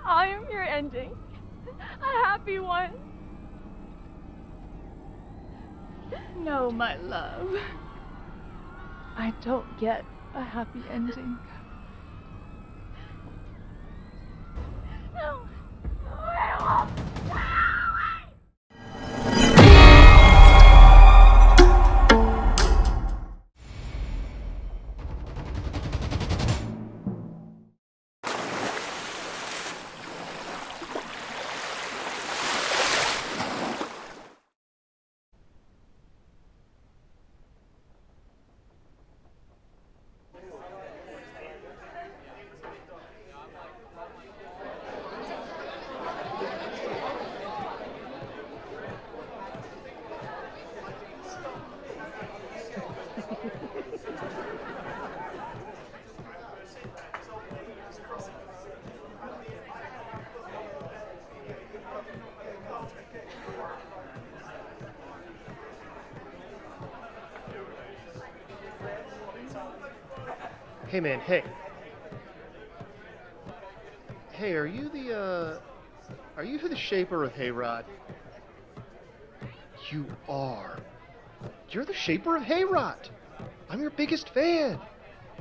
I am your ending. A happy one. No, my love. I don't get a happy ending. No. Beowulf! Hey man, hey. Hey, are you the shaper of Heorot? You are. You're the shaper of Heorot. I'm your biggest fan.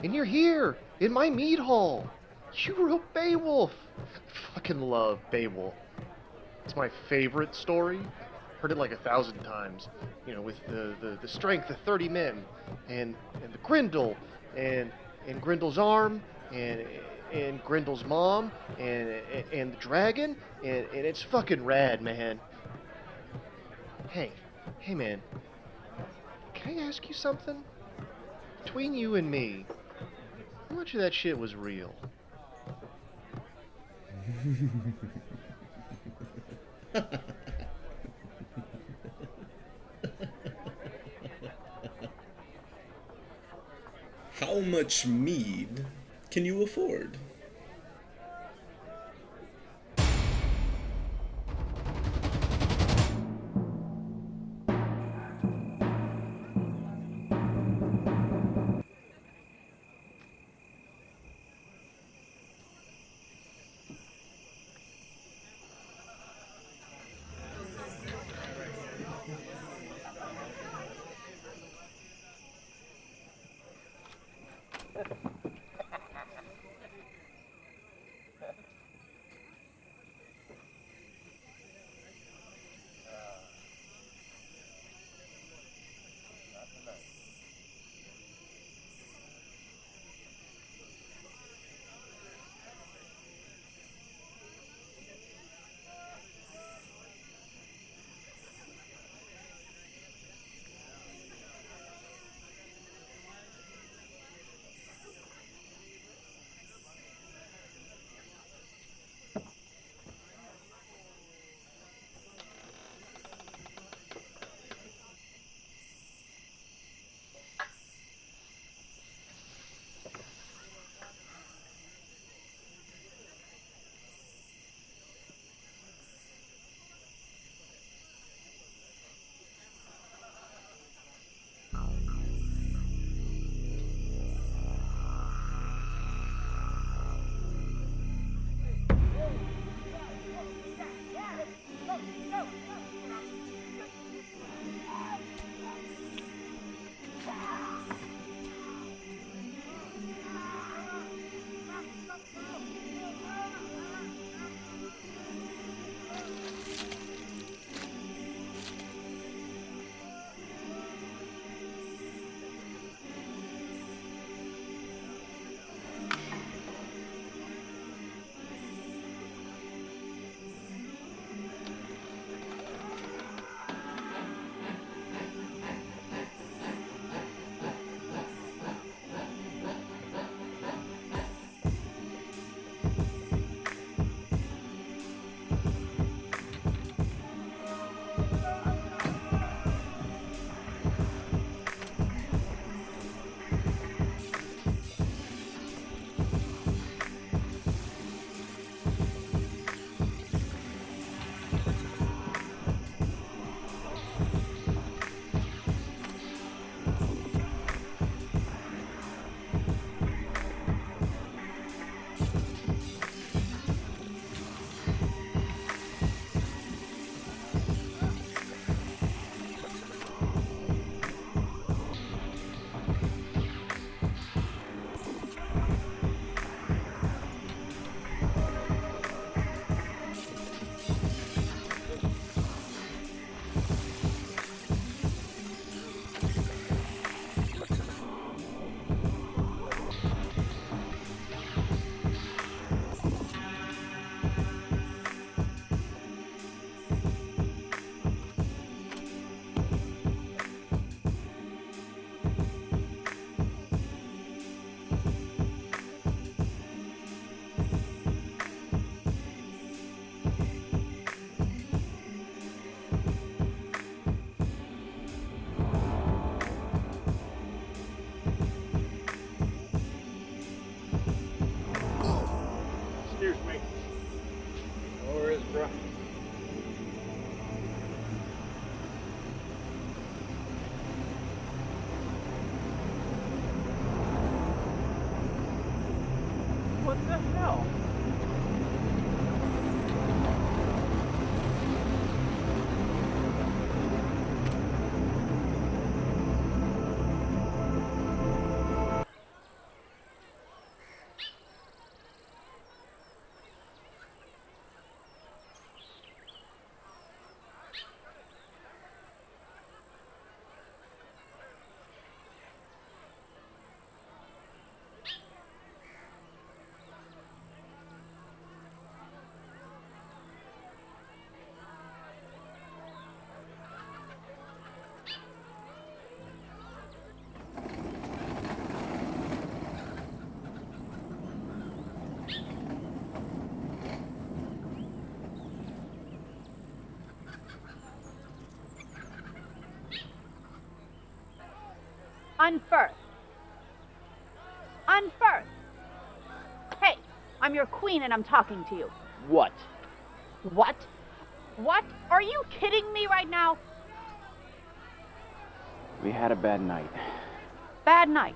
And you're here, in my mead hall. You wrote Beowulf. I fucking love Beowulf. It's my favorite story. Heard it like 1,000 times. You know, with the strength of 30 men, and the Grendel, and Grendel's arm, and Grendel's mom, and the dragon, and it's fucking rad, man. Hey man, can I ask you something? Between you and me, how much of that shit was real? How much mead can you afford? No worries, bro. What the hell? Unfirst. Unfirst. Hey, I'm your queen and I'm talking to you. What? What? What? Are you kidding me right now? We had a bad night. Bad night.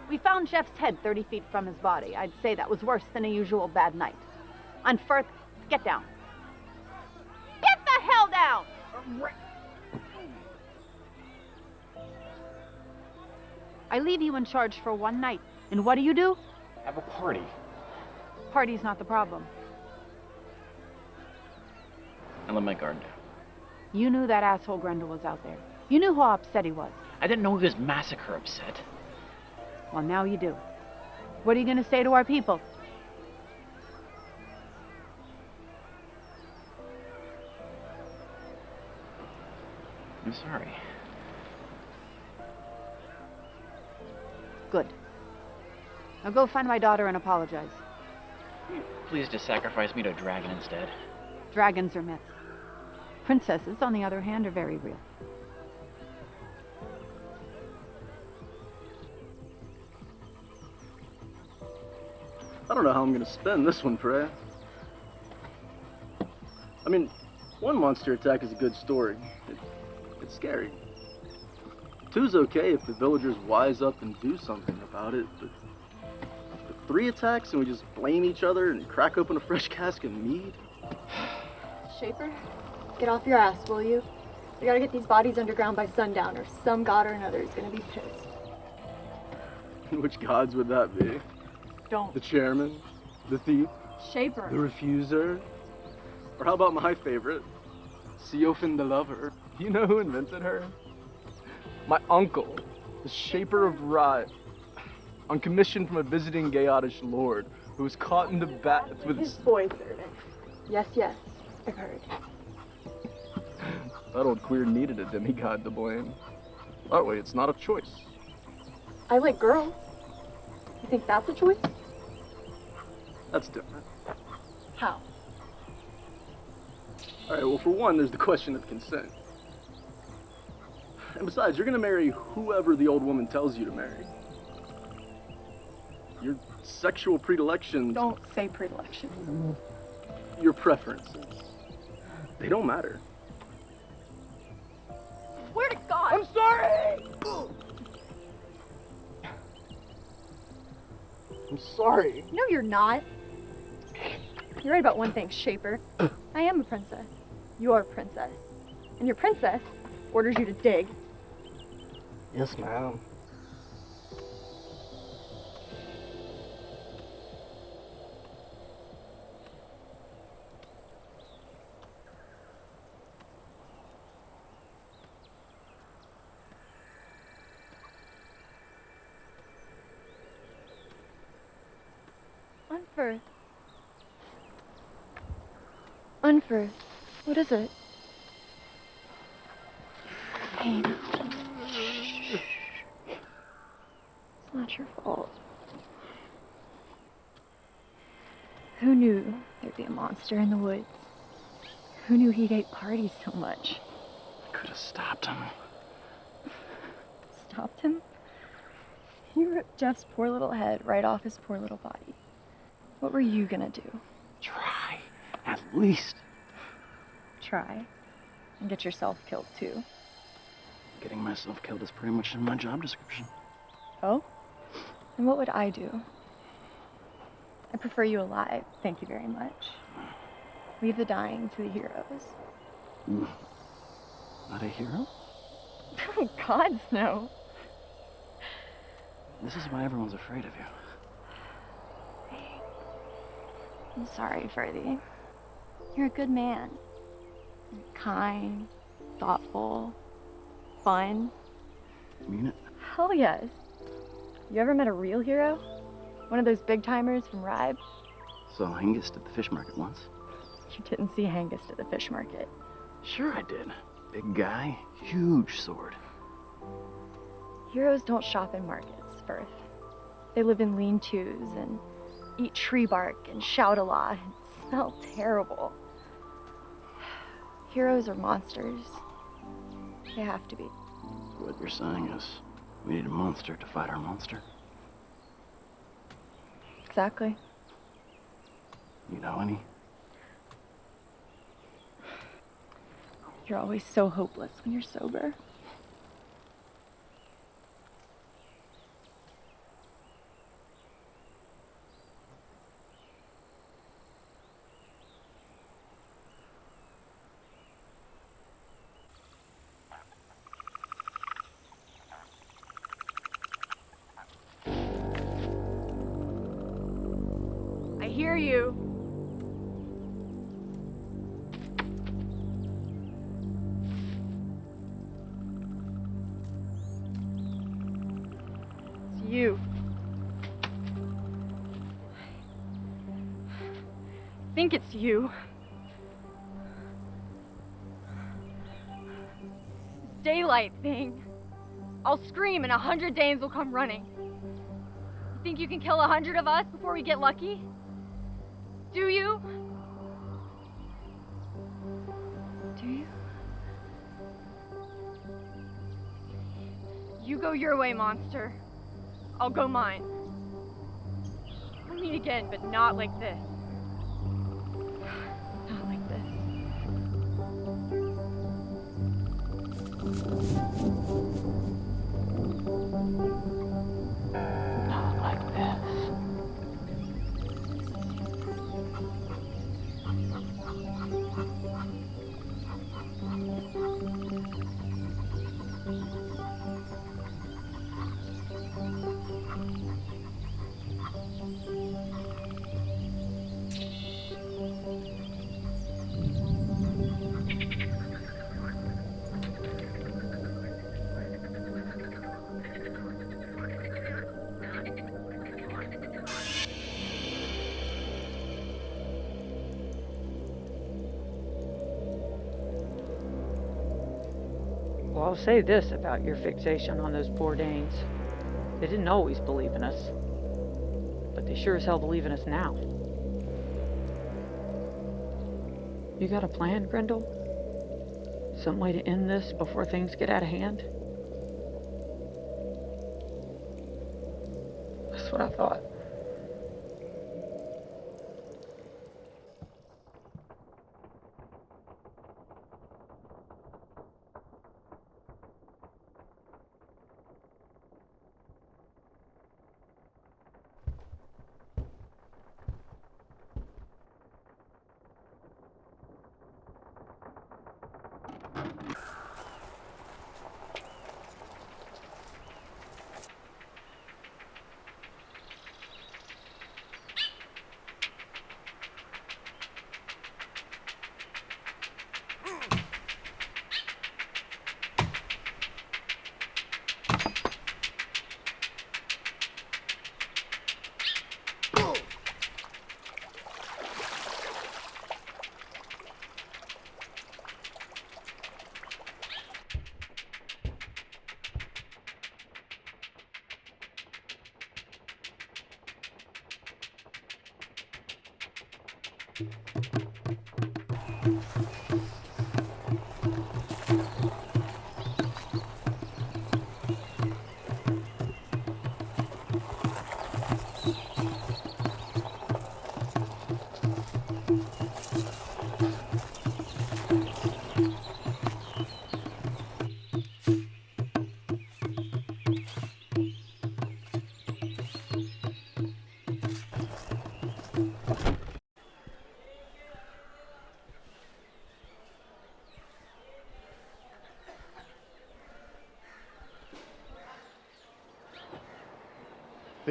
We found Jeff's head 30 feet from his body. I'd say that was worse than a usual bad night. Unfirst, get down. Get the hell down! I leave you in charge for one night. And what do? Have a party. Party's not the problem. I let my guard down. You knew that asshole Grendel was out there. You knew how upset he was. I didn't know he was Massacre upset. Well, now you do. What are you gonna say to our people? I'm sorry. Good. Now go find my daughter and apologize. Please just sacrifice me to a dragon instead. Dragons are myths. Princesses, on the other hand, are very real. I don't know how I'm gonna spend this one, Freya. I mean, one monster attack is a good story. It's scary. Two's okay if the villagers wise up and do something about it, but 3 attacks and we just blame each other and crack open a fresh cask of mead? Shaper, get off your ass, will you? We gotta get these bodies underground by sundown, or some god or another is gonna be pissed. Which gods would that be? Don't. The chairman? The thief? Shaper. The refuser? Or how about my favorite? Siofin the lover. You know who invented her? My uncle, the Shaper of Rye, on commission from a visiting Geatish lord who was caught in the bath with His boy servant. Yes, yes, I've heard. That old queer needed a demigod to blame. That way, it's not a choice. I like girls. You think that's a choice? That's different. How? Alright, well, for one, there's the question of consent. And besides, you're gonna marry whoever the old woman tells you to marry. Your sexual predilections, Don't say predilection. your preferences, they don't matter. Swear to God! I'm sorry! I'm sorry. No, you're not. You're right about one thing, Shaper. I am a princess. You're a princess. And your princess orders you to dig. Yes, ma'am. Unfirst. Unfirst. What is it? Pain. It's not your fault. Who knew there'd be a monster in the woods? Who knew he'd hate parties so much? I could have stopped him. Stopped him? You ripped Jeff's poor little head right off his poor little body. What were you gonna do? Try. At At least. Try. And get yourself killed too. Getting myself killed is pretty much in my job description. Oh? And what would I do? I prefer you alive, thank you very much. Leave the dying to the heroes. Not a hero? Oh, gods, no. This is why everyone's afraid of you. I'm sorry, Freddie. You're a good man. You're kind, thoughtful, fun. Mean it? Hell yes. You ever met a real hero? One of those big timers from Ribe? Saw Hengist at the fish market once. You didn't see Hengist at the fish market. Sure I did. Big guy, huge sword. Heroes don't shop in markets, Firth. They live in lean-tos and eat tree bark and shout a lot and smell terrible. Heroes are monsters. They have to be. What you're saying is, we need a monster to fight our monster. Exactly. You know any? You're always so hopeless when you're sober. I hear you. It's you. I think it's you. This daylight thing. I'll scream and 100 Danes will come running. You think you can kill 100 of us before we get lucky? Do you? Do you? You go your way, monster. I'll go mine. We'll meet again, but not like this. Not like this. Not like this. Well, I'll say this about your fixation on those poor Danes. They didn't always believe in us, but they sure as hell believe in us now. You got a plan, Grendel? Some way to end this before things get out of hand? That's what I thought.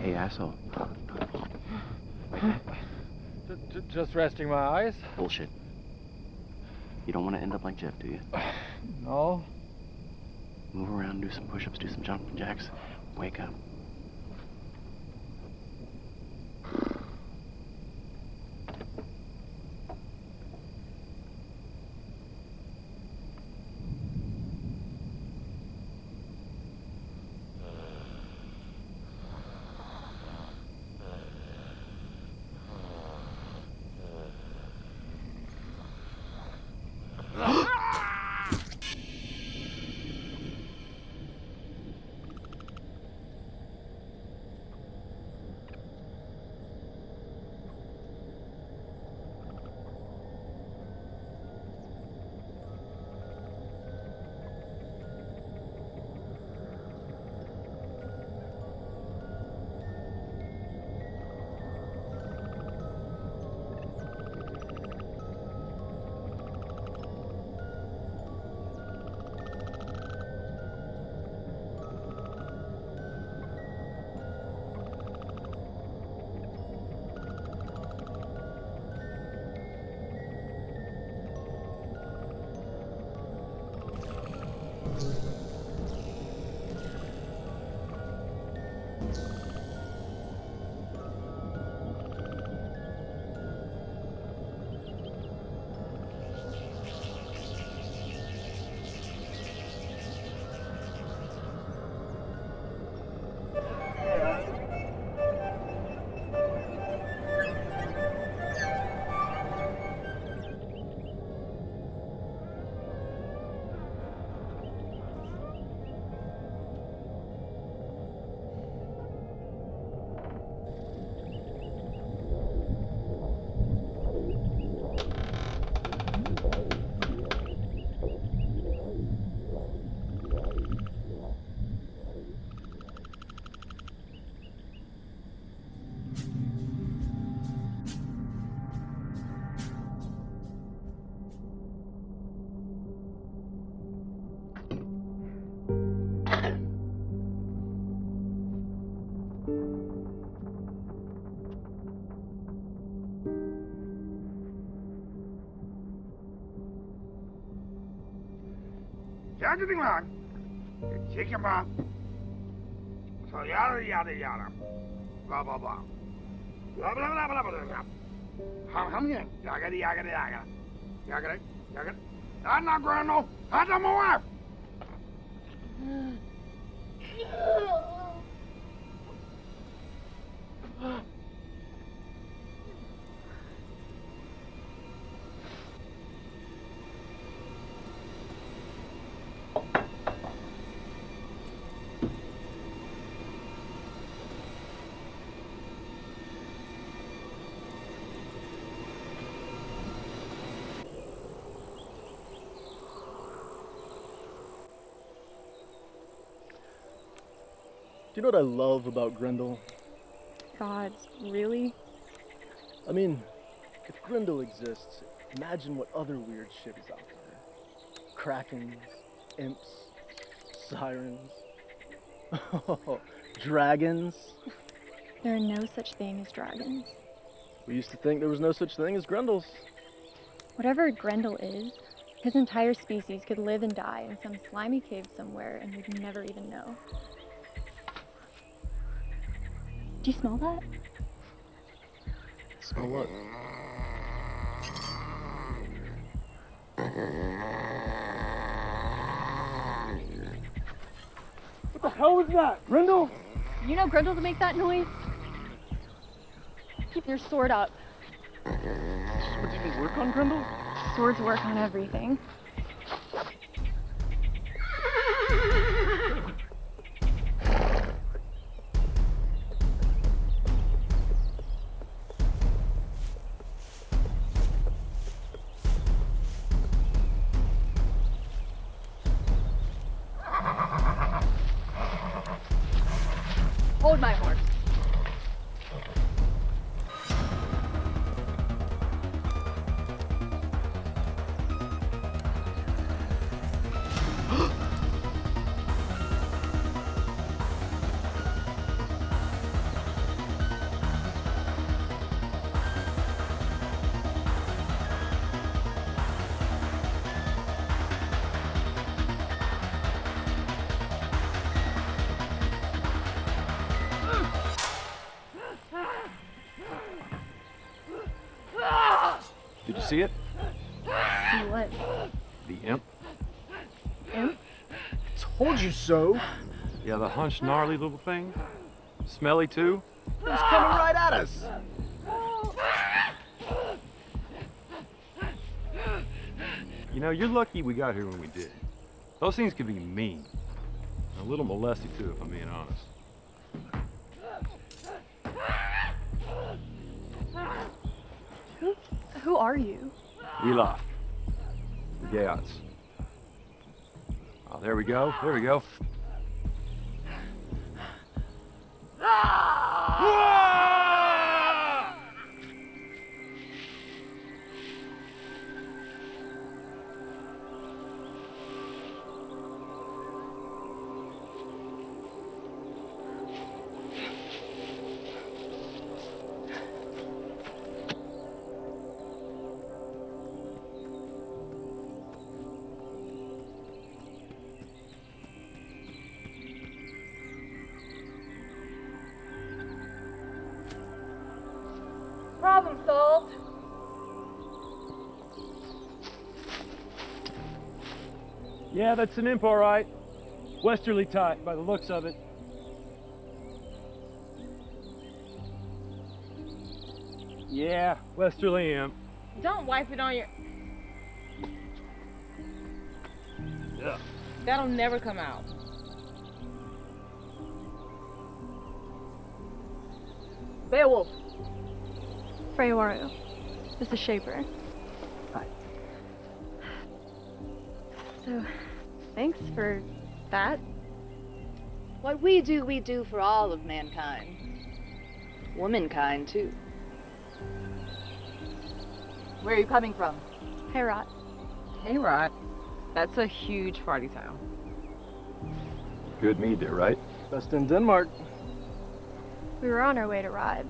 Hey, asshole. Just resting my eyes? Bullshit. You don't want to end up like Jeff, do you? No. Move around, do some push-ups, do some jumping jacks. Wake up. Everything wrong. Kick him off. So yada yada yada. Blah blah blah. Blah blah blah blah blah blah. Hum again. Yagada yagada yagada. Yagada yagada. That's not Grendel. That's my wife. Do you know what I love about Grendel? God, really? I mean, if Grendel exists, imagine what other weird shit is out there. Krakens, imps, sirens, dragons. There are no such thing as dragons. We used to think there was no such thing as Grendels. Whatever Grendel is, his entire species could live and die in some slimy cave somewhere and we'd never even know. Do you smell that? Smell what? What the hell was that? Grendel? You know Grendel to make that noise? Keep your sword up. Swords even work on Grendel? Swords work on everything. Hold my horse. see it? See what? The imp. Imp? Told you so. Yeah, the hunched, gnarly little thing. Smelly too. It was coming right at us. You know, you're lucky we got here when we did. Those things can be mean. A little molesty too, if I'm being honest. Who are you? Beowulf. The Geats. Oh, there we go. There we go. Problem solved. Yeah, that's an imp, all right. Westerly type, by the looks of it. Yeah, westerly imp. Don't wipe it on your... Yeah. That'll never come out. Beowulf. Freawaru. This is Shaper. Hi. So, thanks for that. What we do for all of mankind. Womankind, too. Where are you coming from? Heorot. Heorot? That's a huge party town. Good mead there, right? Best in Denmark. We were on our way to Ribe.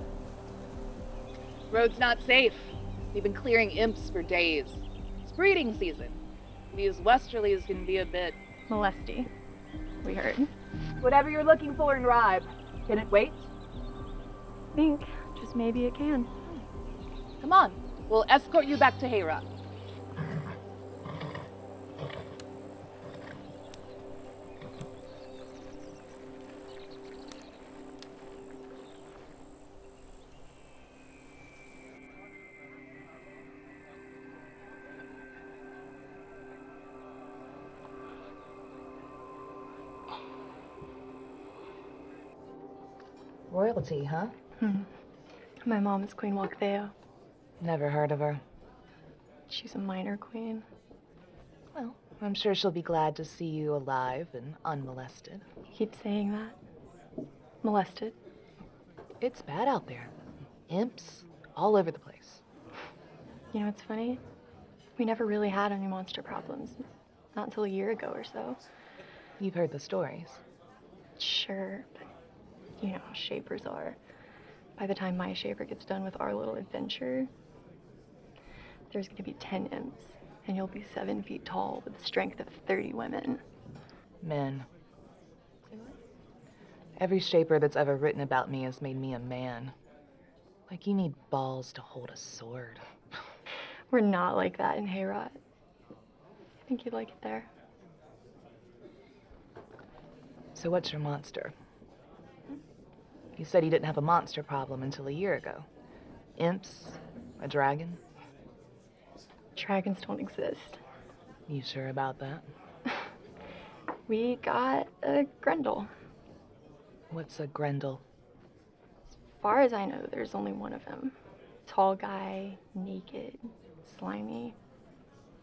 Road's not safe. We've been clearing imps for days. It's breeding season. These westerlies can be a bit... Molesty. We heard. Whatever you're looking for in Ribe. Can it wait? Think. Just maybe it can. Come on. We'll escort you back to Heorot. Royalty, huh? My mom is Queen Walktheo. Never heard of her. She's a minor queen. Well, I'm sure she'll be glad to see you alive and unmolested. You keep saying that. Molested. It's bad out there. Imps all over the place. You know what's funny? We never really had any monster problems. Not until a year ago or so. You've heard the stories. Sure, but you know how shapers are. By the time my shaper gets done with our little adventure, there's gonna be 10 imps, and you'll be 7 feet tall with the strength of 30 women. Men. Every shaper that's ever written about me has made me a man. Like you need balls to hold a sword. We're not like that in Heorot. I think you'd like it there. So what's your monster? You said you didn't have a monster problem until a year ago. Imps? A dragon? Dragons don't exist. You sure about that? We got a Grendel. What's a Grendel? As far as I know, there's only one of him. Tall guy, naked, slimy,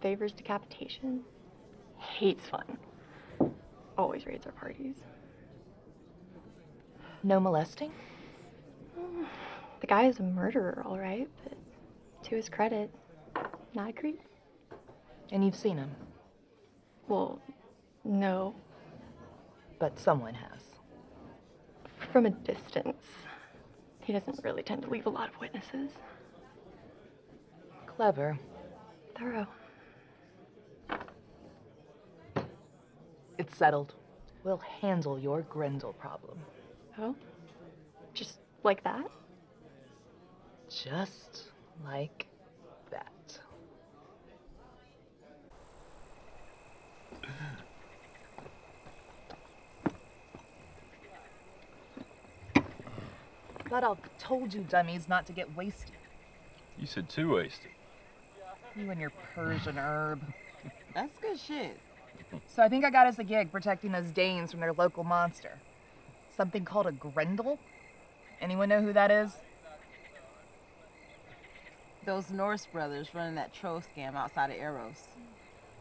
favors decapitation, hates fun, always raids our parties. No molesting? The guy is a murderer, all right, but to his credit, not a creep. And you've seen him? Well, no. But someone has. From a distance. He doesn't really tend to leave a lot of witnesses. Clever. Thorough. It's settled. We'll handle your Grendel problem. Oh? Just like that? Just like that. thought I told you dummies not to get wasted. You said too wasted. You and your Persian herb. That's good shit. So I think I got us a gig protecting those Danes from their local monster. Something called a Grendel? Anyone know who that is? Those Norse brothers running that troll scam outside of Eros.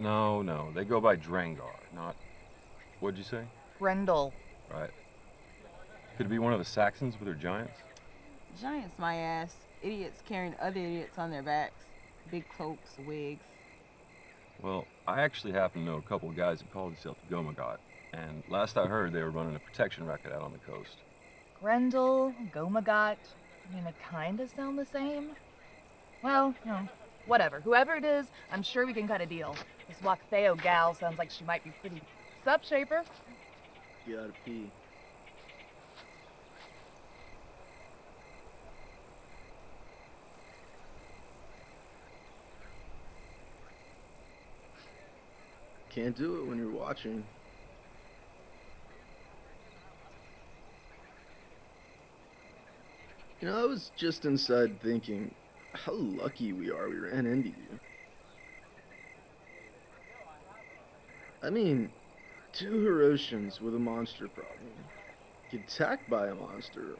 No, they go by Drangar, not... What'd you say? Grendel. Right. Could it be one of the Saxons with their giants? Giants, my ass. Idiots carrying other idiots on their backs. Big cloaks, wigs. Well, I actually happen to know a couple of guys that call themselves Gomagot, and last I heard they were running a protection racket out on the coast. Grendel, Gomagot. I mean, they kinda sound the same. Well, whatever. Whoever it is, I'm sure we can cut a deal. This Waktheo gal sounds like she might be pretty... Sup, Shaper? Gotta pee. Can't do it when you're watching. You know, I was just inside thinking how lucky we are we ran into you. I mean, 2 Herotians with a monster problem. Get attacked by a monster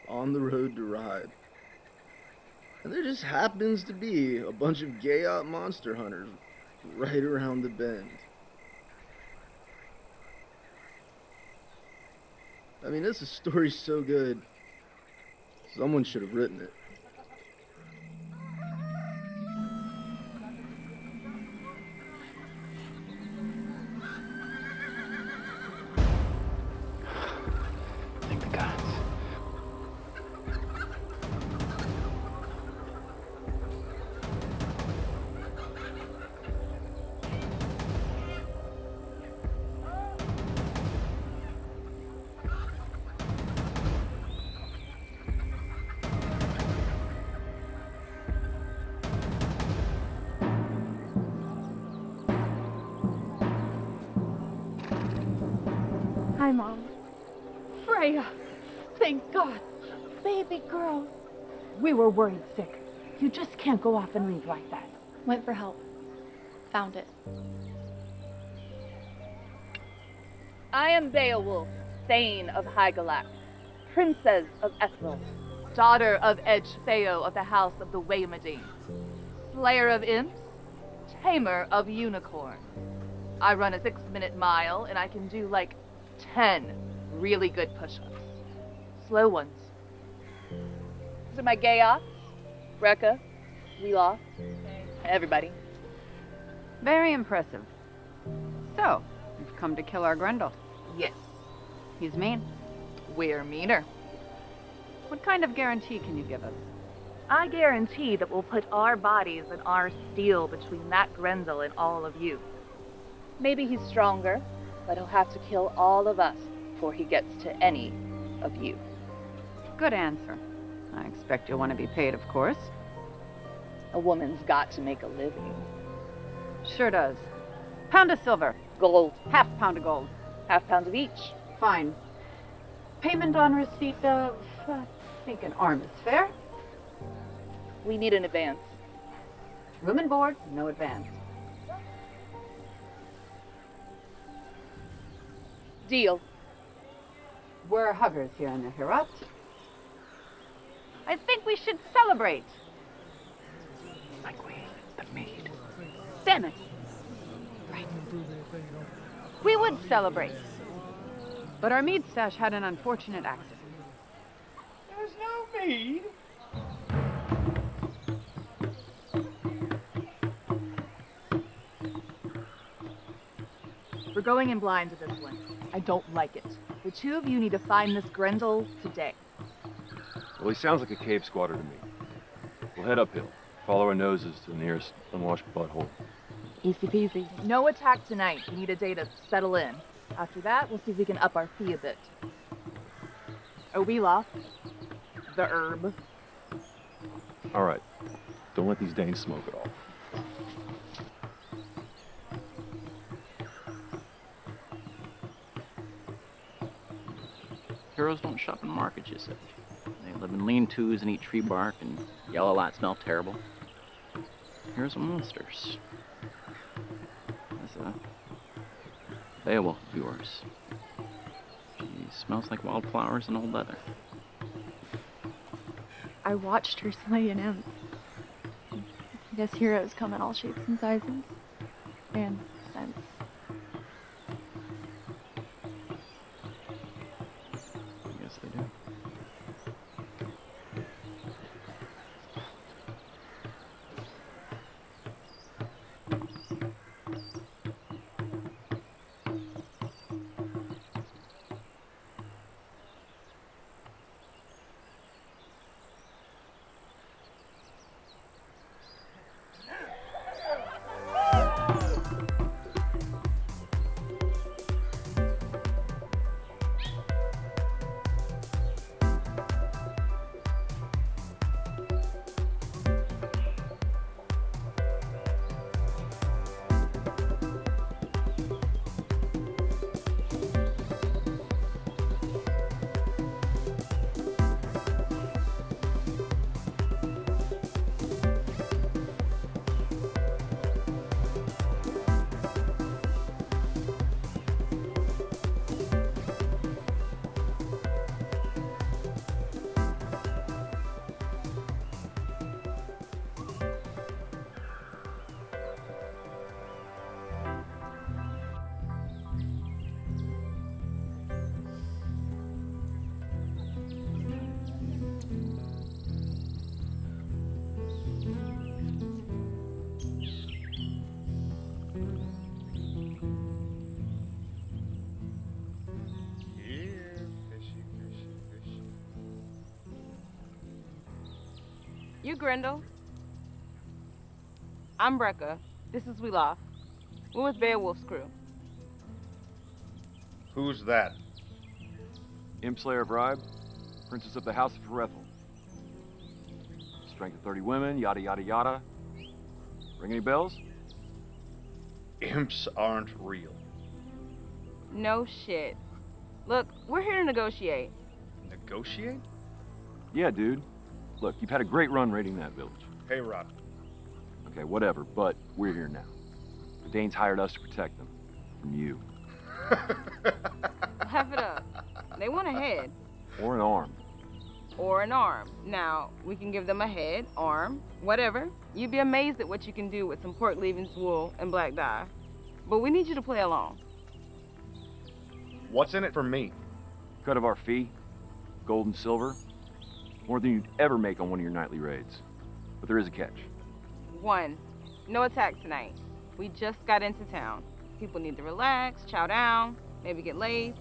on the road to ride. And there just happens to be a bunch of gay-out monster hunters right around the bend. I mean, this story's so good, someone should have written it. Thank the gods. Hi, Mom. Freya! Thank God. Baby girl. We were worried sick. You just can't go off and leave like that. Went for help. Found it. I am Beowulf, Thane of Hygelac, Princess of Ethril, daughter of Edgefeo of the House of the Waymadine, slayer of imps, tamer of unicorns. I run a 6-minute mile, and I can do like 10 really good push-ups. Slow ones. These are my gay-ops, Brekka, Weeloff, everybody. Very impressive. So, you've come to kill our Grendel. Yes. He's mean. We're meaner. What kind of guarantee can you give us? I guarantee that we'll put our bodies and our steel between that Grendel and all of you. Maybe he's stronger, but he'll have to kill all of us before he gets to any of you. Good answer. I expect you'll want to be paid, of course. A woman's got to make a living. Sure does. Pound of silver. Gold. Half pound of gold. Half pound of each. Fine. Payment on receipt of, I think an arm is fair. We need an advance. Room and board, no advance. Deal. We're huggers here in the Heorot. I think we should celebrate. My queen, the mead. Damn it. Right. We would celebrate. But our mead stash had an unfortunate accident. There's no mead. We're going in blind to this one. I don't like it. The 2 of you need to find this Grendel today. Well, he sounds like a cave squatter to me. We'll head uphill. Follow our noses to the nearest unwashed butthole. Easy peasy. No attack tonight. We need a day to settle in. After that, we'll see if we can up our fee a bit. Weeloff, the herb. All right. Don't let these Danes smoke at all. Heroes don't shop in markets, you said. They live in lean-tos and eat tree bark, and yell a lot, smell terrible. Here's some monsters. There's a Beowulf of yours. She smells like wildflowers and old leather. I watched her slay an imp. I guess heroes come in all shapes and sizes. And scents. I guess they do. You Grendel. I'm Brecca. This is Wilaf. We're with Beowulf's crew. Who's that? Imp-slayer bribe, princess of the house of Heorot. Strength of 30 women, yada yada yada. Ring any bells? Imps aren't real. No shit. Look, we're here to negotiate. Negotiate? Yeah, dude. Look, you've had a great run raiding that village. Heorot. Okay, whatever, but we're here now. The Danes hired us to protect them. From you. Laugh it up. They want a head. Or an arm. Or an arm. Now, we can give them a head, arm, whatever. You'd be amazed at what you can do with some pork leavings, wool, and black dye. But we need you to play along. What's in it for me? Cut of our fee. Gold and silver. More than you'd ever make on one of your nightly raids. But there is a catch. 1, no attack tonight. We just got into town. People need to relax, chow down, maybe get laid.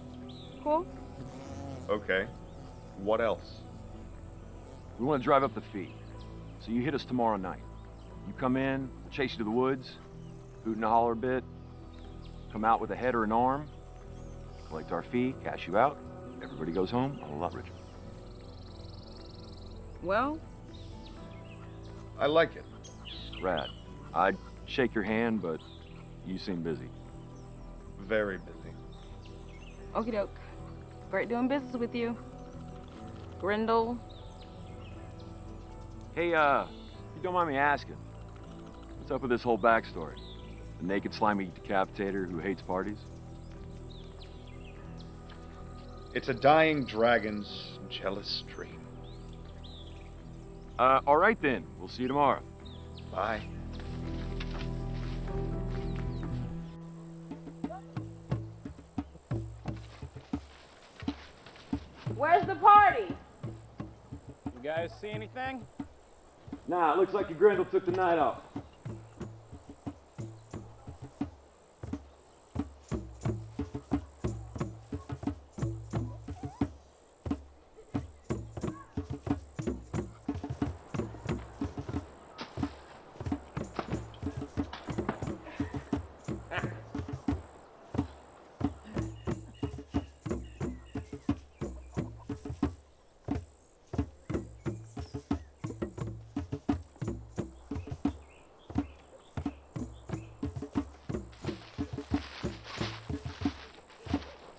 Cool? Okay. What else? We want to drive up the fee. So you hit us tomorrow night. You come in, we'll chase you to the woods, hoot and holler a bit, come out with a head or an arm, collect our fee, cash you out, everybody goes home a lot richer. Well, I like it. Rad. I'd shake your hand, but you seem busy. Very busy. okie doke. Great doing business with you. Grendel. Hey, if you don't mind me asking, what's up with this whole backstory? The naked, slimy decapitator who hates parties? It's a dying dragon's jealous dream. All right then. We'll see you tomorrow. Bye. Where's the party? You guys see anything? Nah, it looks like your Grendel took the night off.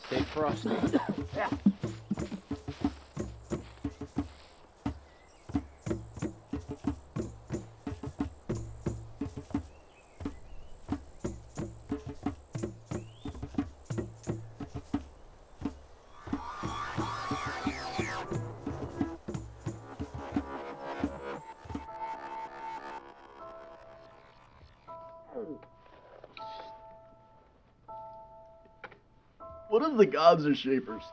Stay frosty. Yeah. the gods are shapers.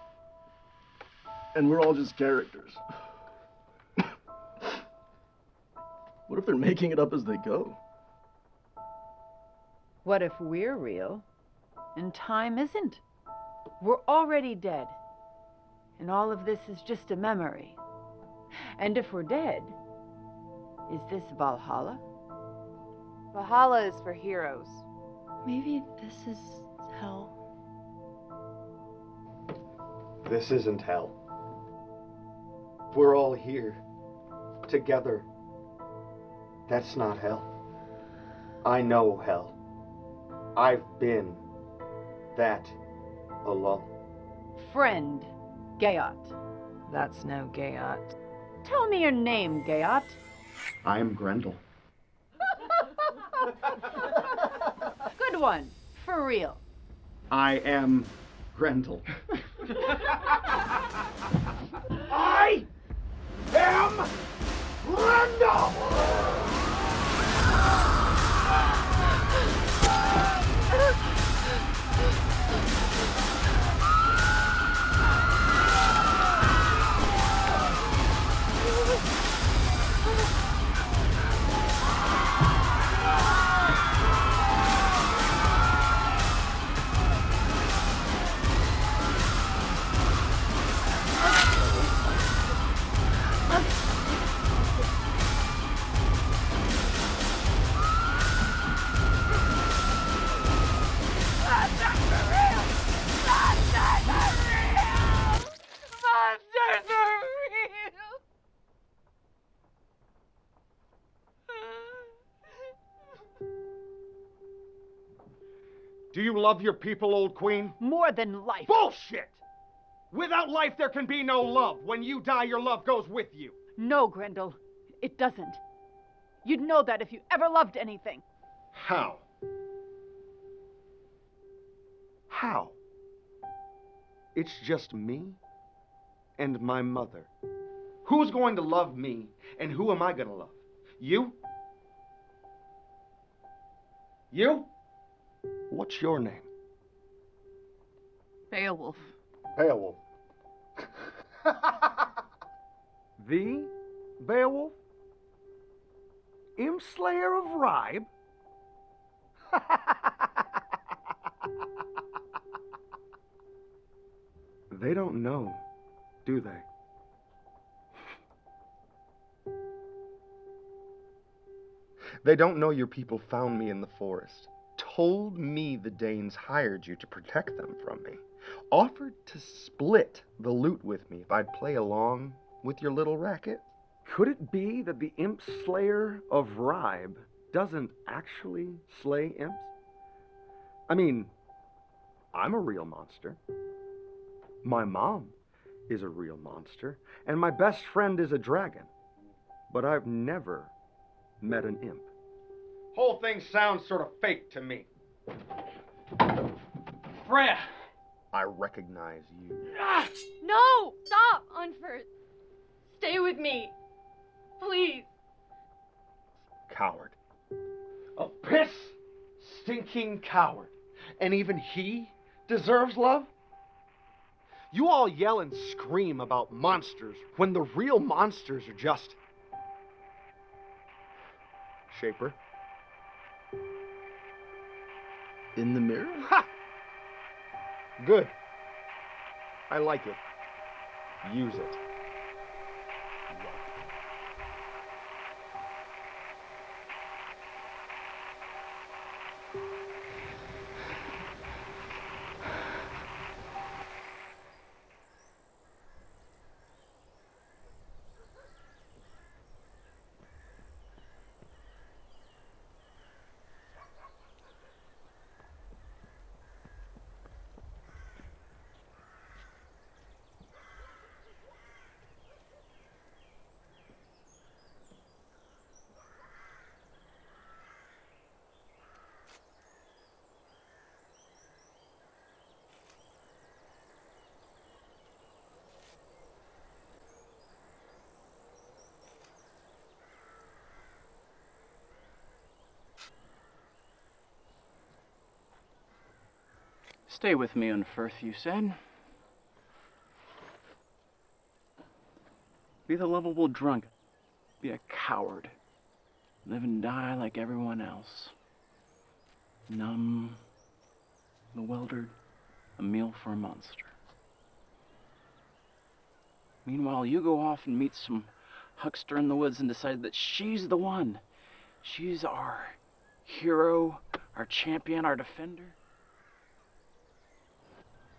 And we're all just characters. What if they're making it up as they go? What if we're real and time isn't? We're already dead. And all of this is just a memory. And if we're dead, is this Valhalla? Valhalla is for heroes. Maybe this is hell. This isn't hell. We're all here. Together. That's not hell. I know hell. I've been that alone. Friend, Geot. That's no Geot. Tell me your name, Geot. I am Grendel. Good one. For real. I am Grendel. I am Grendel! Do you love your people, old queen? More than life. Bullshit! Without life, there can be no love. When you die, your love goes with you. No, Grendel. It doesn't. You'd know that if you ever loved anything. How? How? It's just me and my mother. Who's going to love me, and who am I going to love? You? You? What's your name? Beowulf. Beowulf. The Beowulf? Imp-slayer of Ribe? They don't know, do they? They don't know your people found me in the forest, told me the Danes hired you to protect them from me, offered to split the loot with me if I'd play along with your little racket. Could it be that the imp-slayer of Ribe doesn't actually slay imps? I mean, I'm a real monster. My mom is a real monster, and my best friend is a dragon. But I've never met an imp. Whole thing sounds sort of fake to me. Freya! I recognize you. No! Stop, Unford! Stay with me. Please. Coward. A piss-stinking coward. And even he deserves love? You all yell and scream about monsters when the real monsters are just... Shaper. In the mirror? Ha! Good. I like it. Use it. Stay with me on Firth, you said. Be the lovable drunk. Be a coward. Live and die like everyone else. Numb, bewildered, a meal for a monster. Meanwhile, you go off and meet some huckster in the woods and decide that she's the one. She's our hero, our champion, our defender.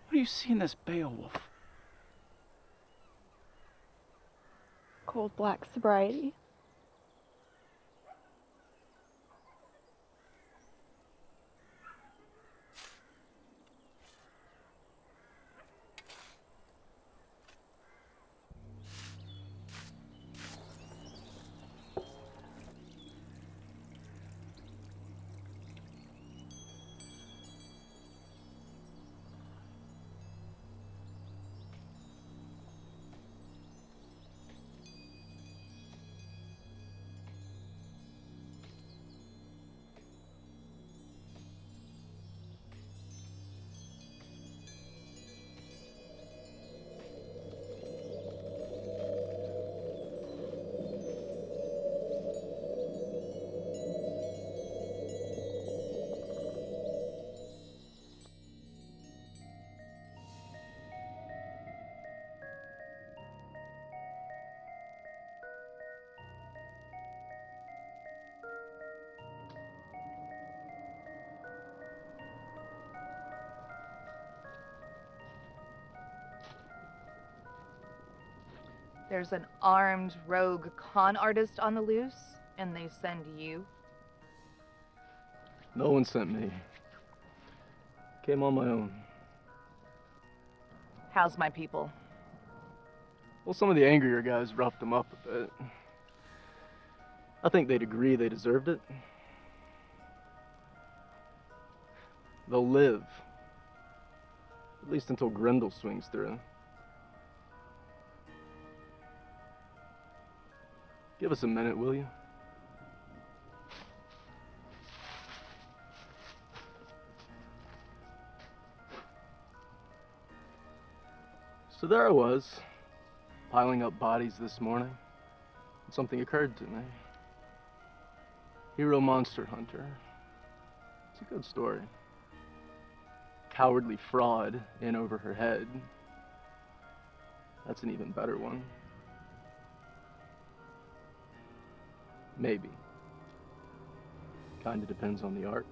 What do you see in this Beowulf? Cold black sobriety. There's an armed rogue con artist on the loose, and they send you. No one sent me. Came on my own. How's my people? Well, some of the angrier guys roughed them up a bit. I think they'd agree they deserved it. They'll live. At least until Grendel swings through. Give us a minute, will you? So there I was, piling up bodies this morning, and something occurred to me. Hero monster hunter. It's a good story. Cowardly fraud in over her head. That's an even better one. Maybe. Kinda depends on the arc.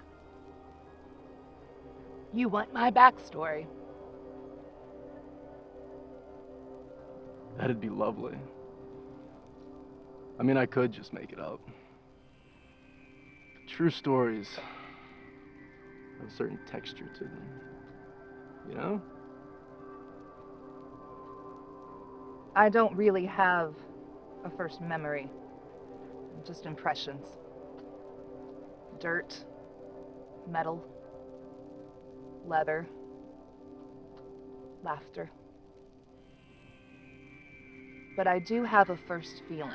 You want my backstory? That'd be lovely. I mean, I could just make it up. True stories have a certain texture to them. You know? I don't really have a first memory. Just impressions. Dirt, metal, leather, laughter. But I do have a first feeling.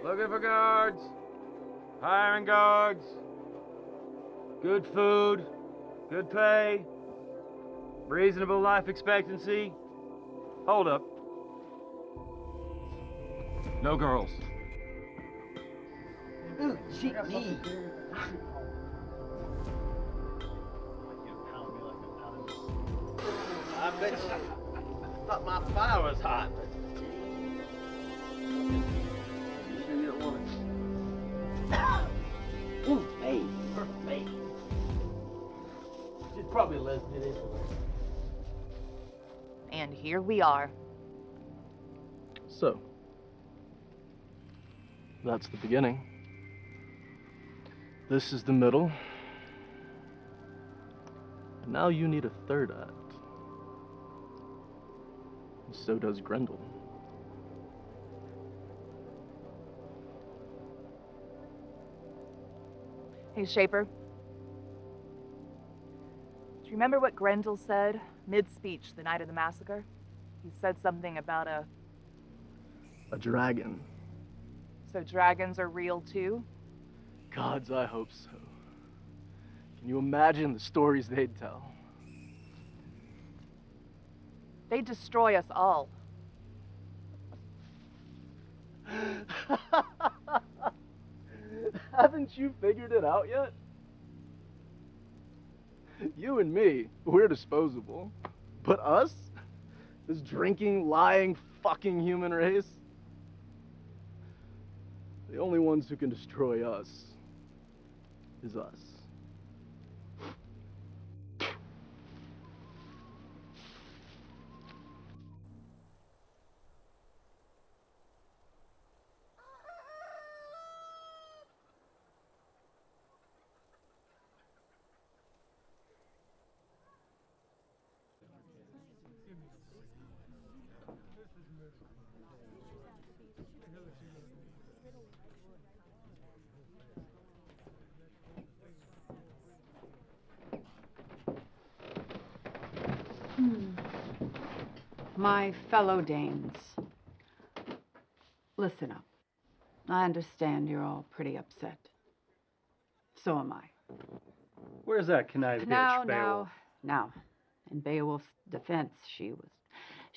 Looking for guards. Hiring guards. Good food. Good pay. Reasonable life expectancy. Hold up. No girls. Ooh, cheat me. I bet you thought my fire was hot. You sure you don't want it? Ooh, hey, perfect face. She's probably a lesbian anyway. And here we are. So, that's the beginning. This is the middle. And now you need a third act. And so does Grendel. Hey, Shaper. Do you remember what Grendel said mid-speech the night of the massacre? He said something about a dragon. So dragons are real too? Gods, I hope so. Can you imagine the stories they'd tell? They destroy us all. Haven't you figured it out yet? You and me, we're disposable. But us? This drinking, lying, fucking human race? The only ones who can destroy us is us. My fellow Danes, listen up. I understand you're all pretty upset. So am I. Where's that conniving bitch, Beowulf? Now. In Beowulf's defense, she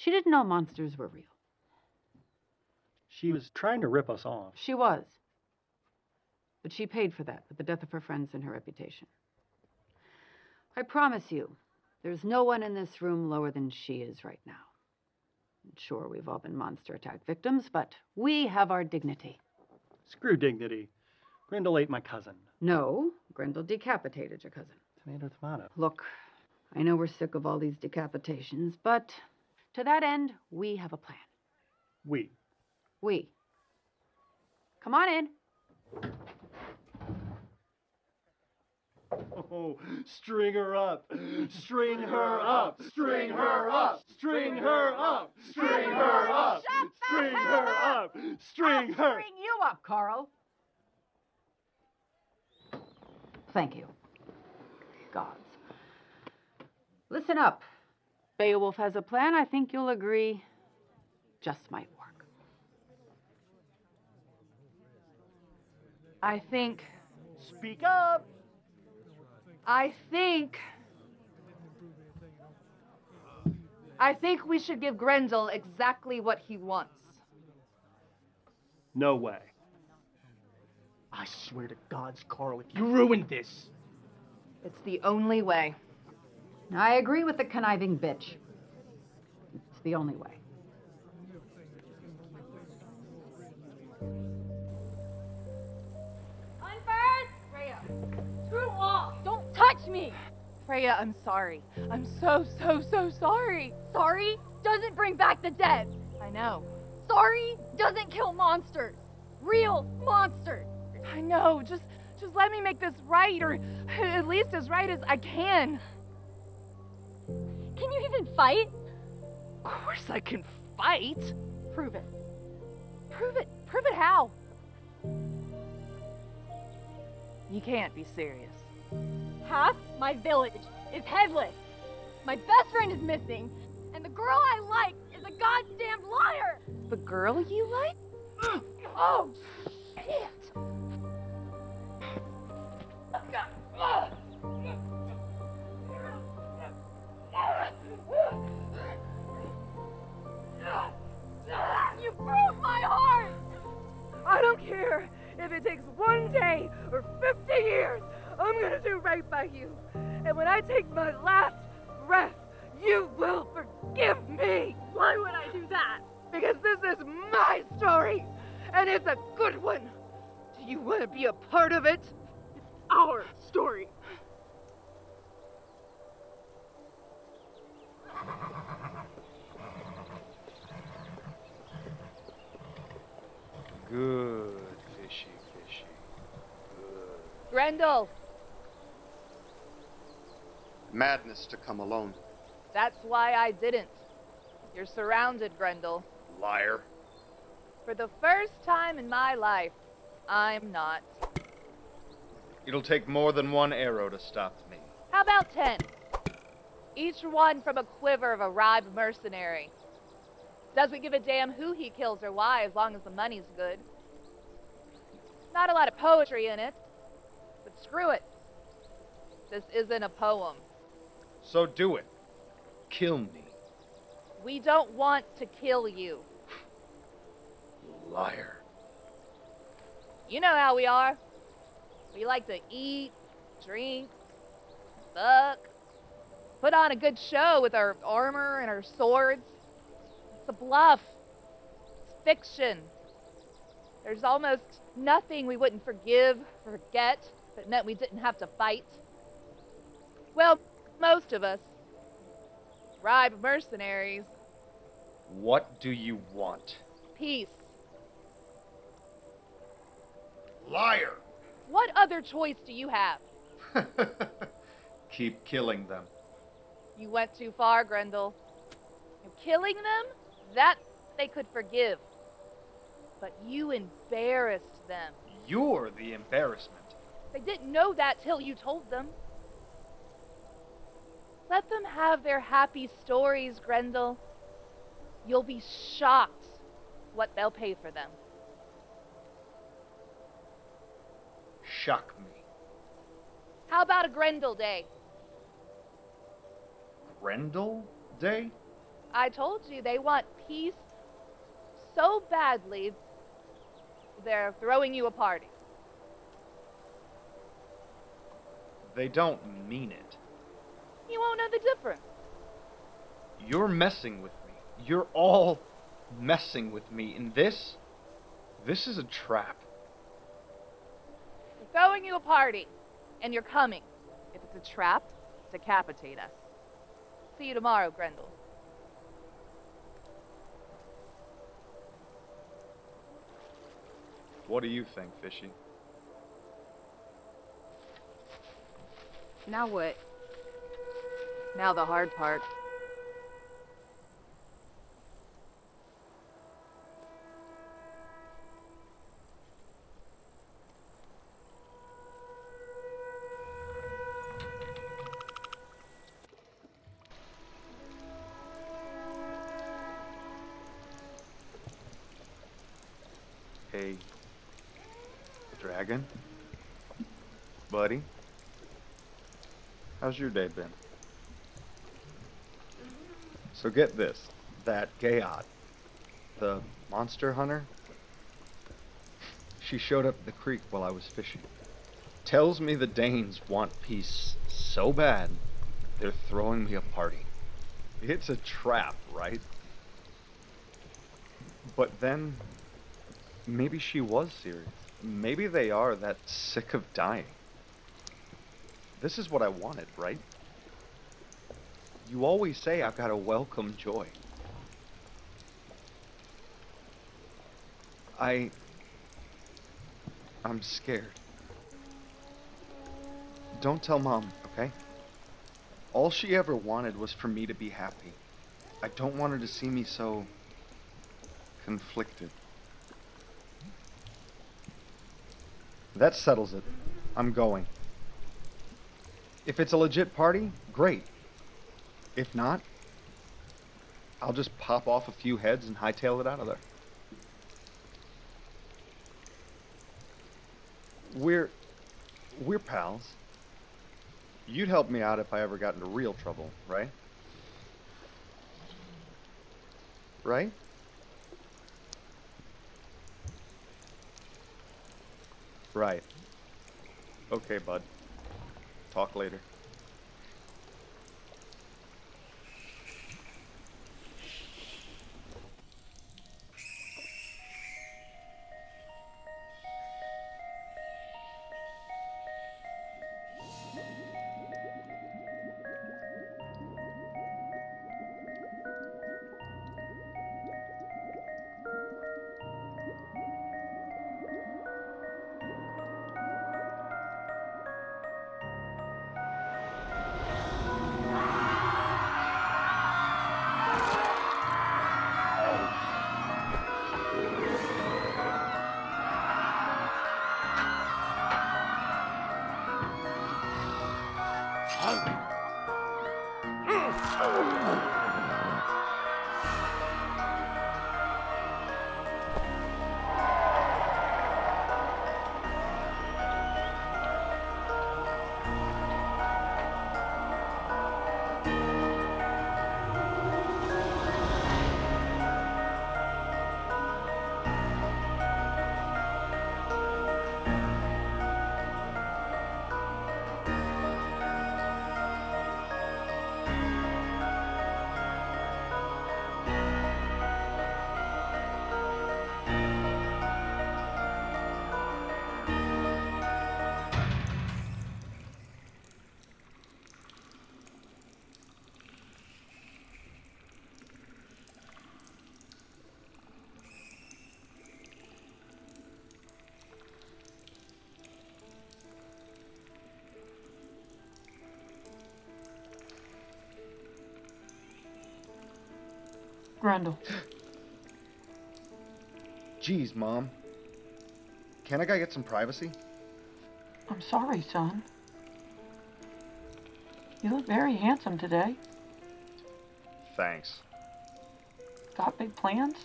didn't know monsters were real. She was trying to rip us off. She was. But she paid for that with the death of her friends and her reputation. I promise you, there's no one in this room lower than she is right now. Sure, we've all been monster attack victims, but we have our dignity. Screw dignity. Grendel ate my cousin. No, Grendel decapitated your cousin. Tomato, tomato. Look, I know we're sick of all these decapitations, but to that end, we have a plan. We. Come on in. Oh, string her up. String her up. String her up. String her up. String her up. String her up. String her. String you up, Carl. Thank you. Gods. Listen up. Beowulf has a plan I think you'll agree just might work. I think Speak up. I think we should give Grendel exactly what he wants. No way. I swear to God's Carl, if you ruined this. It's the only way. I agree with the conniving bitch. It's the only way. Freya, screw off! Don't touch me! Freya, I'm sorry. I'm so sorry. Sorry doesn't bring back the dead. I know. Sorry doesn't kill monsters. Real monsters. I know. Just let me make this right, or at least as right as I can. Can you even fight? Of course I can fight. Prove it. Prove it how? You can't be serious. Half my village is headless. My best friend is missing, and the girl I like is a goddamn liar. The girl you like? Oh, shit. You broke my heart! I don't care if it takes 1 day or 50 years. I'm gonna do right by you. And when I take my last breath, you will forgive me. Why would I do that? Because this is my story, and it's a good one. Do you want to be a part of it? It's our story. Good, fishy. Good. Grendel, Madness to come alone. that's why I didn't. You're surrounded, Grendel. Liar. For the first time in my life, I'm not. It'll take more than one arrow to stop me. How about 10? Each one from a quiver of a bribed mercenary. Doesn't give a damn who he kills or why, as long as the money's good. Not a lot of poetry in it, but screw it. This isn't a poem. So do it. Kill me. We don't want to kill you. Liar. You know how we are. We like to eat, drink, fuck, put on a good show with our armor and our swords. It's a bluff. It's fiction. There's almost nothing we wouldn't forgive, forget, if it meant we didn't have to fight. Well, most of us. Bribe mercenaries. What do you want? Peace. Liar! What other choice do you have? Keep killing them. You went too far, Grendel. Killing them? That they could forgive. But you embarrassed them. You're the embarrassment. They didn't know that till you told them. Let them have their happy stories, Grendel. You'll be shocked what they'll pay for them. Shock me. How about a Grendel Day? Grendel Day? I told you they want peace so badly, they're throwing you a party. They don't mean it. You won't know the difference. You're messing with me. You're all messing with me. And this is a trap. They're throwing you a party, and you're coming. If it's a trap, decapitate us. See you tomorrow, Grendel. What do you think, Fishy? Now what? Now the hard part. Hey, dragon? Buddy? How's your day been? So get this, that Geot, the monster hunter, she showed up at the creek while I was fishing. Tells me the Danes want peace so bad, they're throwing me a party. It's a trap, right? But then, maybe she was serious. Maybe they are that sick of dying. This is what I wanted, right? You always say I've got to welcome joy. I'm scared. Don't tell Mom, okay? All she ever wanted was for me to be happy. I don't want her to see me so conflicted. That settles it. I'm going. If it's a legit party, great. If not, I'll just pop off a few heads and hightail it out of there. We're pals. You'd help me out if I ever got into real trouble, right? Right? Right. Okay, bud. Talk later. Grendel. Jeez, Mom. Can't a guy get some privacy? I'm sorry, son. You look very handsome today. Thanks. Got big plans?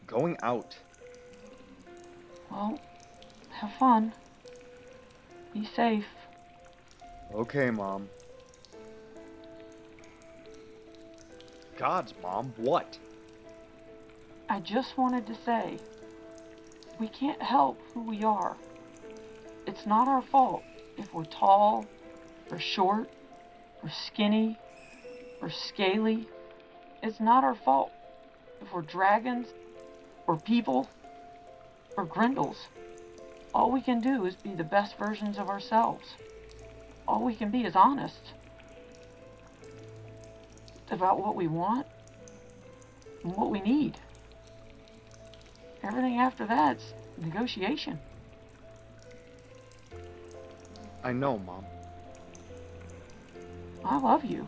Going out. Well, have fun. Be safe. Okay, Mom. Gods, Mom, what? I just wanted to say, we can't help who we are. It's not our fault if we're tall, or short, or skinny, or scaly. It's not our fault if we're dragons, or people, or Grendels. All we can do is be the best versions of ourselves. All we can be is honest about what we want and what we need. Everything after that's negotiation. I know, Mom. I love you,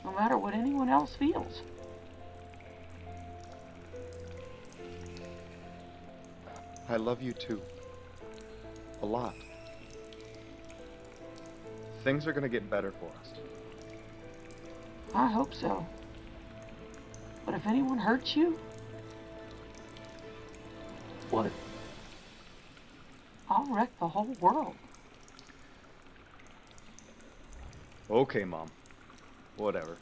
no matter what anyone else feels. I love you too. A lot. Things are gonna get better for us. I hope so. But if anyone hurts you, what? I'll wreck the whole world. Okay, Mom. Whatever.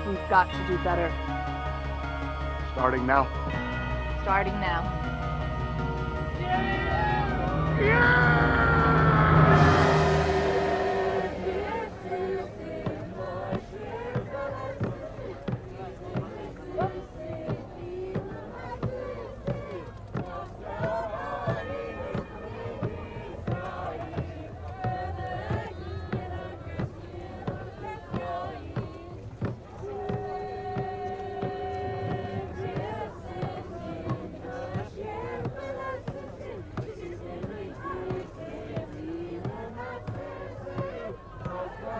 We've got to do better. Starting now. Starting now.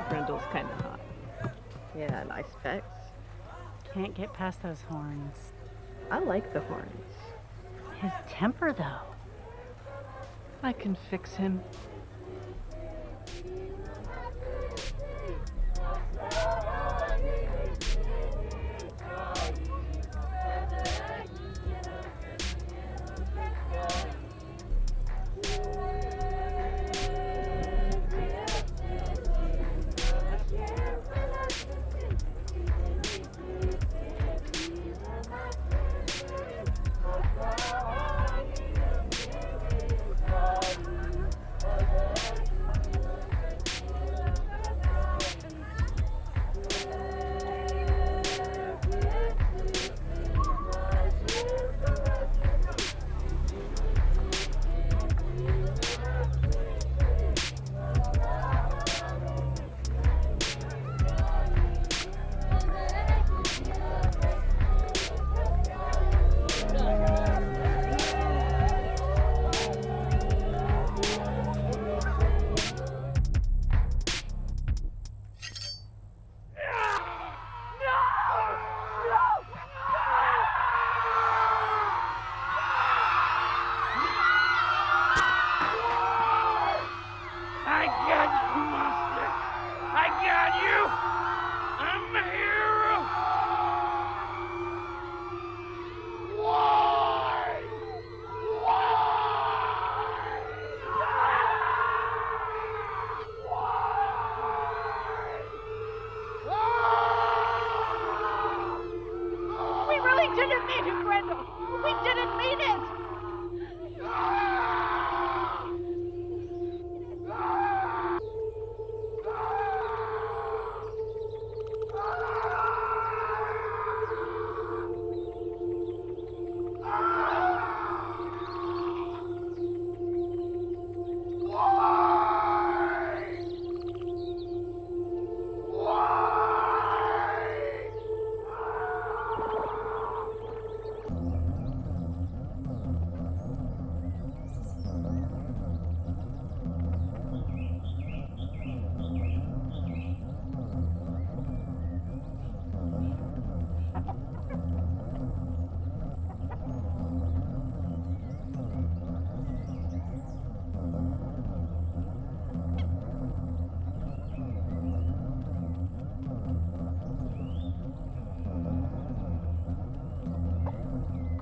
Grendel's kind of hot. Yeah, nice specs. Can't get past those horns. I like the horns. His temper, though. I can fix him.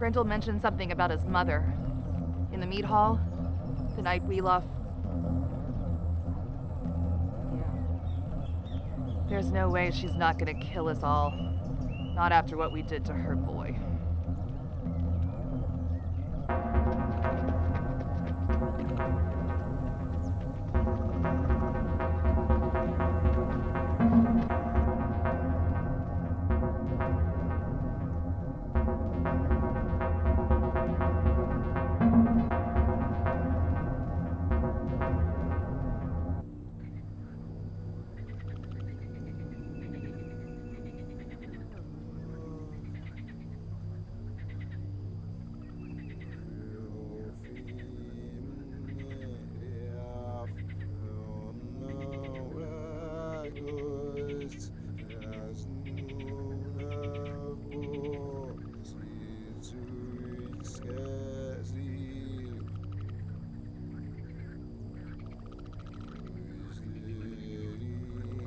Grendel mentioned something about his mother. In the mead hall, the night we left. Yeah. There's no way she's not gonna kill us all. Not after what we did to her boy.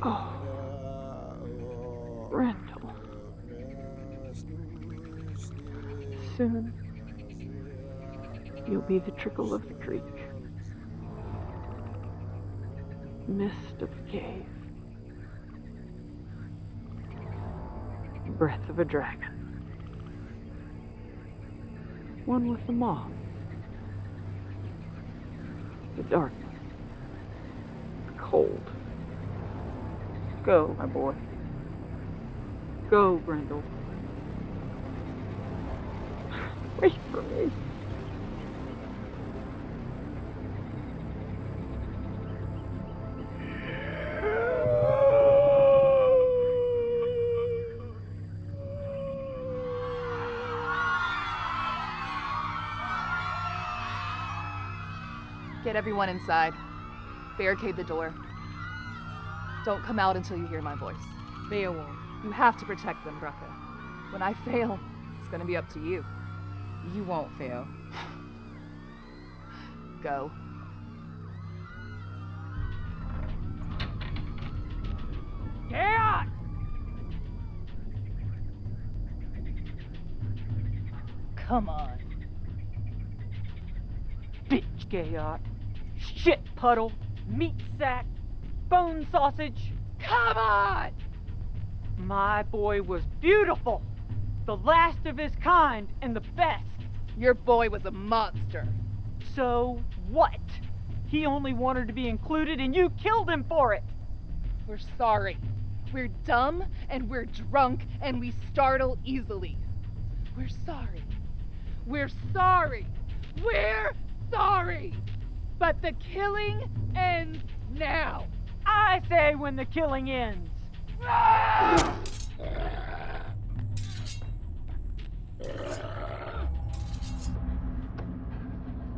Oh, Grendel. Soon, you'll be the trickle of the creek, mist of the cave, breath of a dragon, one with the moth, the darkness, the cold. Go, my boy. Go, Grendel. Wait for me. Get everyone inside. Barricade the door. Don't come out until you hear my voice. Beowulf. You have to protect them, Brecca. When I fail, it's gonna be up to you. You won't fail. Go. Yeah! Come on. Bitch Georg. Shit puddle. Meat sack. Bone sausage. Come on! My boy was beautiful. The last of his kind and the best. Your boy was a monster. So what? He only wanted to be included and you killed him for it. We're sorry. We're dumb and we're drunk and we startle easily. We're sorry. We're sorry. We're sorry. But the killing ends now. I say when the killing ends.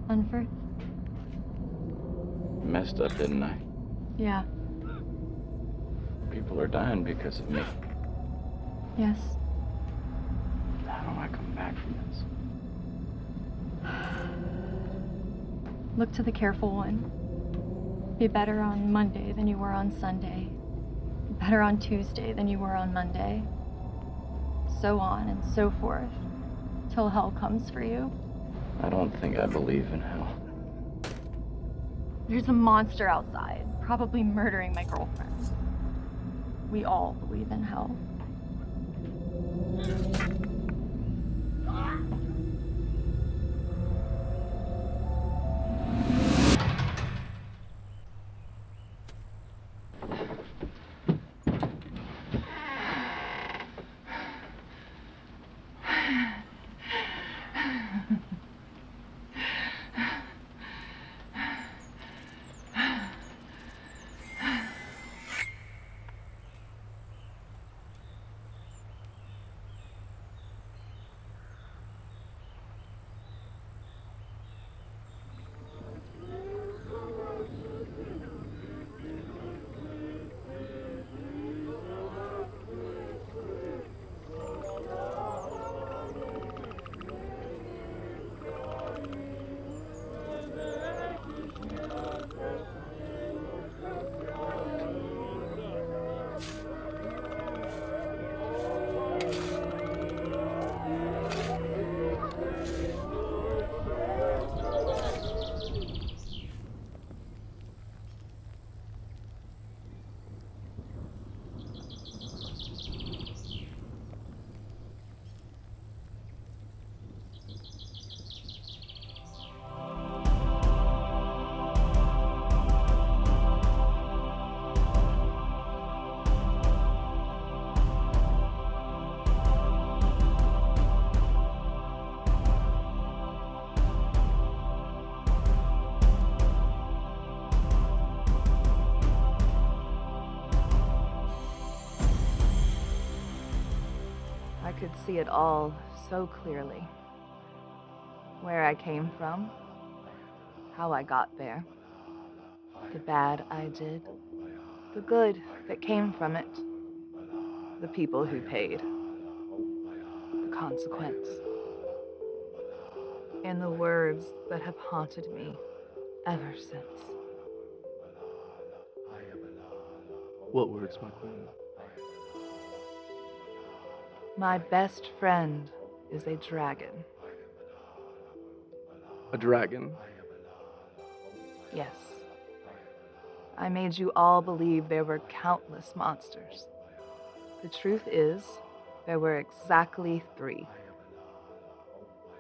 Unfer? Messed up, didn't I? Yeah. People are dying because of me. Yes. How do I come back from this? Look to the careful one. Be better on Monday than you were on Sunday. Be better on Tuesday than you were on Monday. So on and so forth, till hell comes for you. I don't think I believe in hell. There's a monster outside, probably murdering my girlfriend. We all believe in hell. could see it all so clearly. Where I came from, how I got there, the bad I did, the good that came from it, the people who paid, the consequence. And the words that have haunted me ever since. What words, my queen? My best friend is a dragon. A dragon? Yes. I made you all believe there were countless monsters. The truth is, there were exactly 3.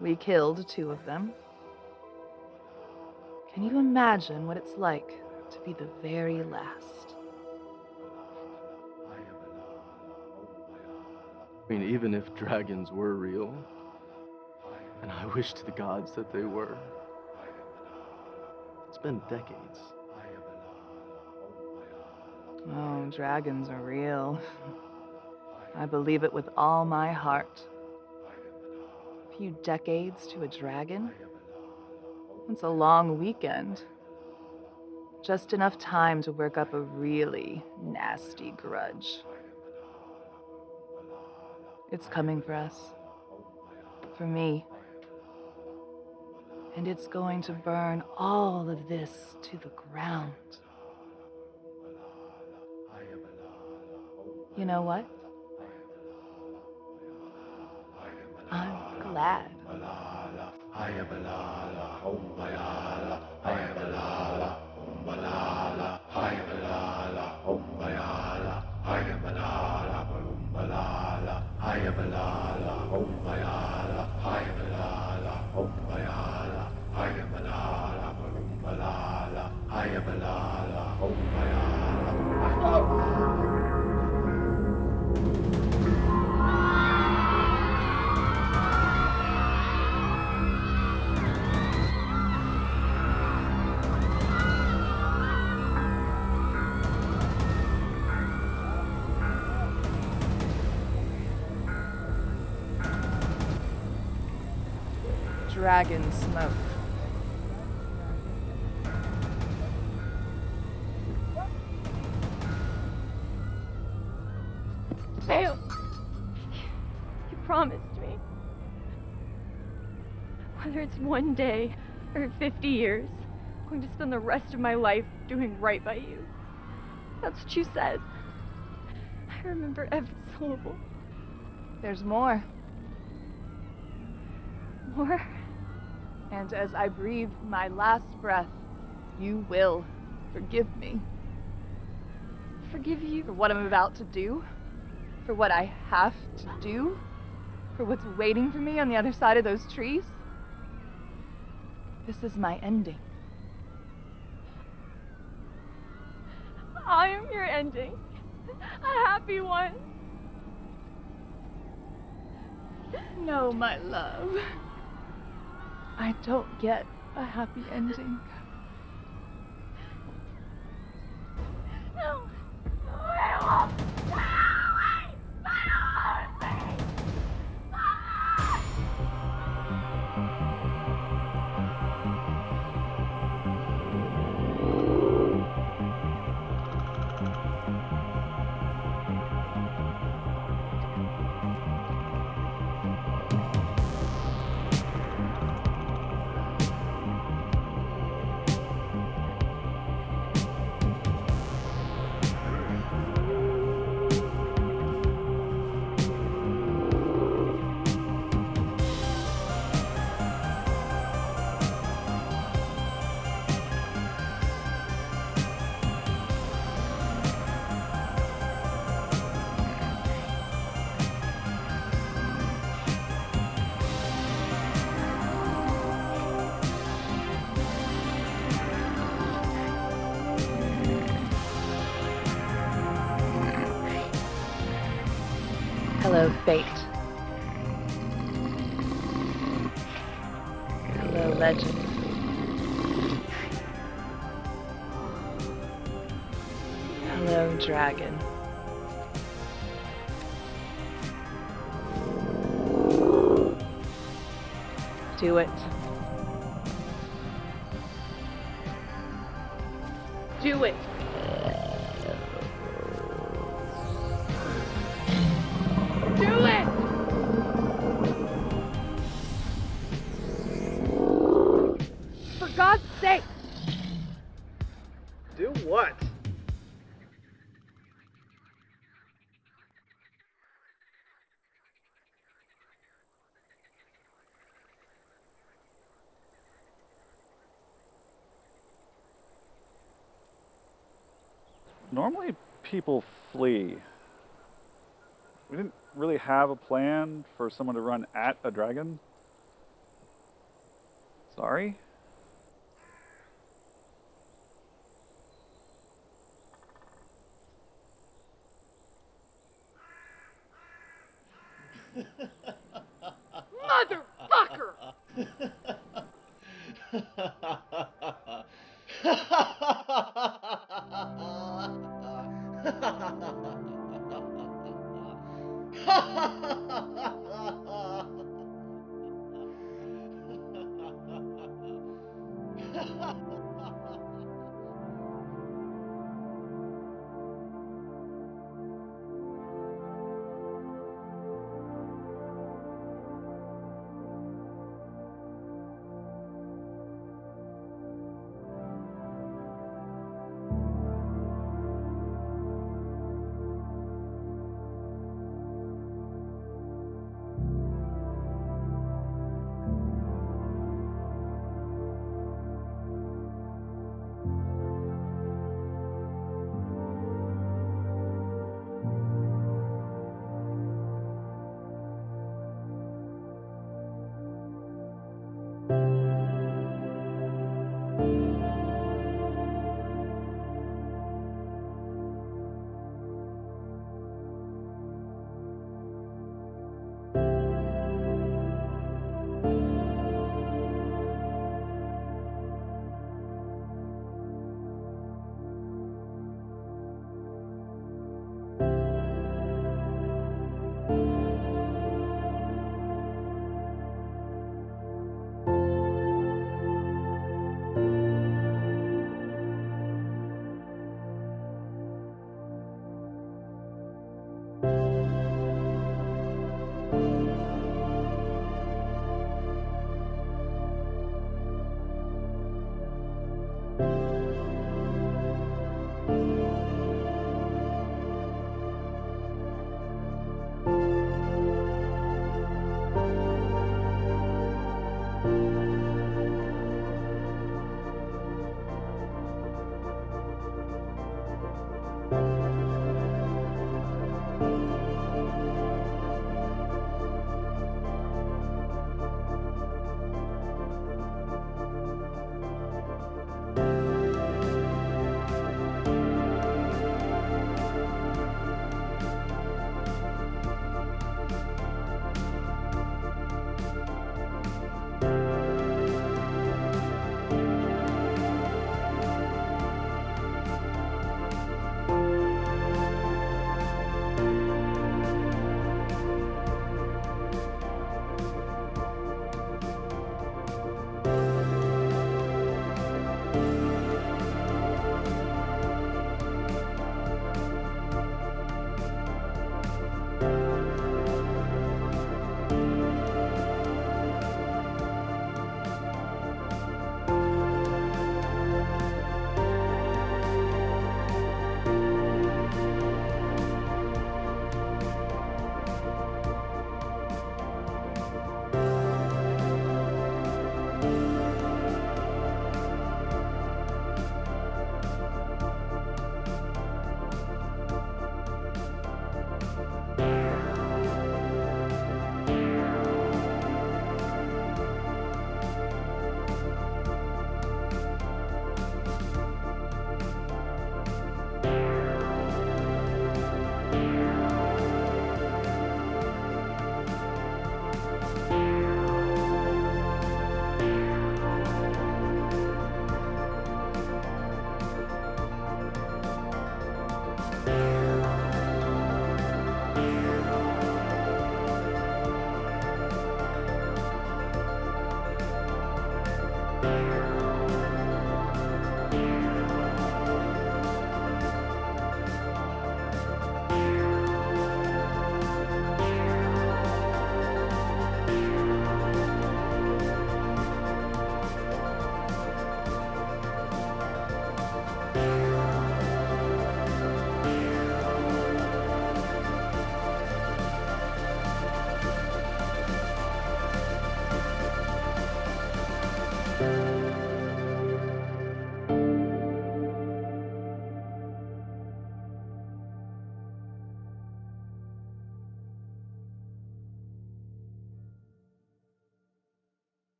We killed 2 of them. Can you imagine what it's like to be the very last? I mean, even if dragons were real, and I wish to the gods that they were, it's been decades. Oh, dragons are real. I believe it with all my heart. A few decades to a dragon? It's a long weekend. Just enough time to work up a really nasty grudge. It's coming for us. For me. And it's going to burn all of this to the ground. You know what? I'm glad. Dragon smoke. Bale! You promised me. Whether it's one day or 50 years, I'm going to spend the rest of my life doing right by you. That's what you said. I remember every syllable. There's more. More? And as I breathe my last breath, you will forgive me. Forgive you? For what I'm about to do? For what I have to do? For what's waiting for me on the other side of those trees? This is my ending. I am your ending. A happy one. No, my love. I don't get a happy ending. No. Hello, fate. Hello, legend. Hello, dragon. Do it. Do it. Do it! For God's sake! Do what? Normally, people flee. We didn't really have a plan for someone to run at a dragon. Sorry? Motherfucker!